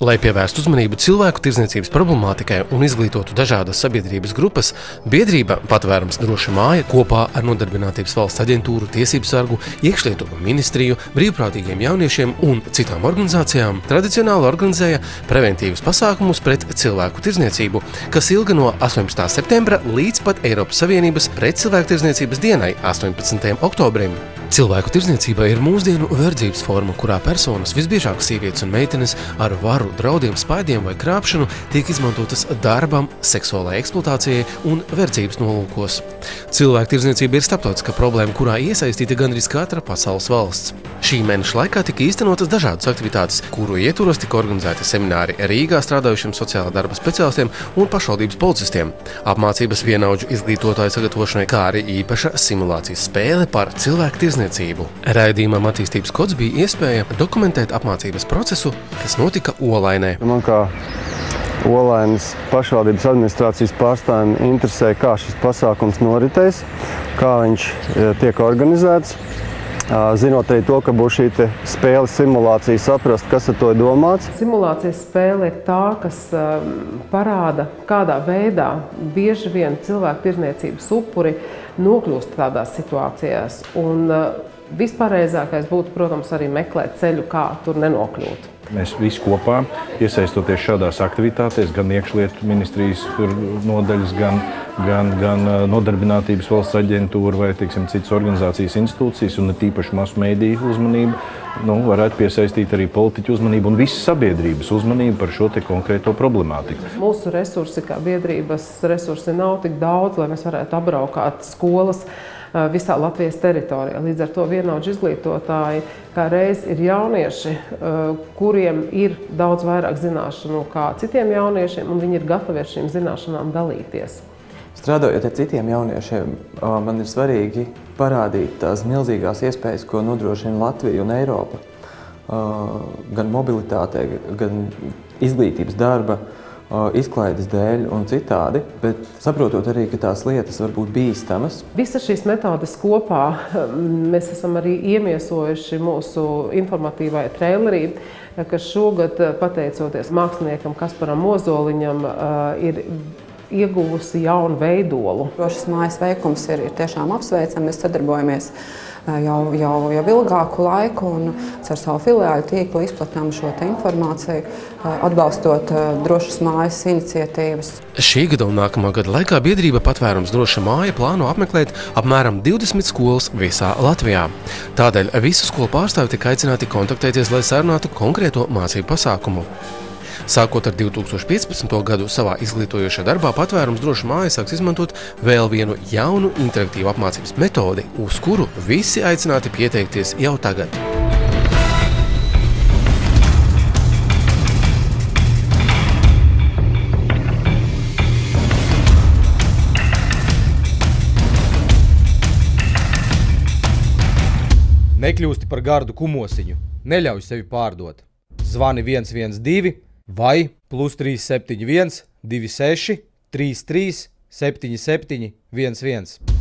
Lai pievērstu uzmanību cilvēku tirdzniecības problemātikai un izglītotu dažādas sabiedrības grupas, biedrība Patvērums droša māja kopā ar Nodarbinātības valsts aģentūru, Tiesību sargu, Iekšlietu ministriju, brīvprātīgiem jauniešiem un citām organizācijām tradicionāli organizēja preventīvus pasākumus pret cilvēku tirdzniecību, kas ilga no 18. septembra līdz pat Eiropas Savienības pret cilvēku tirdzniecības dienai 18. oktobrim. Cilvēku tirdzniecība ir mūsdienu verdzības forma, kurā personas, visbiežāk sievietes un meitenes, ar varu, draudiem, spaidiem vai krāpšanu tiek izmantotas darbam, seksuālai eksploatācijai un verdzības nolūkos. Cilvēku tirdzniecība ir starptautiska problēma, kurā iesaistīta gandrīz katra pasaules valsts. Šī mēneša laikā tika īstenotas dažādas aktivitātes, kuru ietvaros tika organizēti semināri Rīgā strādājušiem sociālā darba speciālistiem un pašvaldības policistiem, apmācības vienaudžu izglītotāju sagatavošanai, kā arī īpaša simulācijas spēle par cilvēku tirdzniecību. Raidījumam Attīstības kods bija iespēja dokumentēt apmācības procesu, kas notika Olainē. Man kā Olainas pašvaldības administrācijas pārstāvjiem interesē, kā šis pasākums noritēs, kā viņš tiek organizēts. Zinot arī to, ka būs šī spēles simulācija, saprast, kas ar to ir domāts. Simulācijas spēle ir tā, kas parāda, kādā veidā bieži vien cilvēku tirdzniecības upuri nokļūst tādās situācijās. Un vispareizākais būtu, protams, arī meklēt ceļu, kā tur nenokļūt. Mēs visi kopā, iesaistoties šādās aktivitātēs, gan Iekšlietu ministrijas nodaļas, gan Nodarbinātības valsts aģentūra vai, citas organizācijas institūcijas un tīpaši masu mediju uzmanību, varētu piesaistīt arī politiķu uzmanību un visas sabiedrības uzmanību par šo konkrēto problemātiku. Mūsu resursi, kā biedrības resursi, nav tik daudz, lai mēs varētu apbraukāt skolas visā Latvijas teritorijā. Līdz ar to vienaudžu izglītotāji kā reiz ir jaunieši, kuriem ir daudz vairāk zināšanu kā citiem jauniešiem, un viņi ir gatavi ar šīm zināšanām dalīties. Strādājot ar citiem jauniešiem, man ir svarīgi parādīt tās milzīgās iespējas, ko nodrošina Latvija un Eiropa. Gan mobilitātei, gan izglītības darba, izklaides dēļ un citādi, bet saprotot arī, ka tās lietas var būt bīstamas. Visas šīs metodes kopā mēs esam arī iemiesojuši mūsu informatīvajā trailerī, kas šogad, pateicoties māksliniekam Kasparam Ozoliņam, ir ieguvusi jaunu veidolu. Šis mājas veikums ir tiešām apsveicams. Mēs sadarbojamies jau ilgāku laiku un ar savu filiāļu tīklu izplatām šo informāciju, atbalstot drošas mājas iniciatīvas. Šī gada un nākamā gada laikā biedrība Patvērums droša māja plāno apmeklēt apmēram 20 skolas visā Latvijā. Tādēļ visu skolu pārstāvji tika aicināti kontaktēties, lai sarunātu konkrēto mācību pasākumu. Sākot ar 2015. gadu savā izglītojošā darbā, Patvērums droša māja sāks izmantot vēl vienu jaunu interaktīvu apmācības metodi, uz kuru visi aicināti pieteikties jau tagad. Nekļūsti par gardu kumosiņu, neļauj sevi pārdot. Zvani 112 vai +371 26 33 77 11.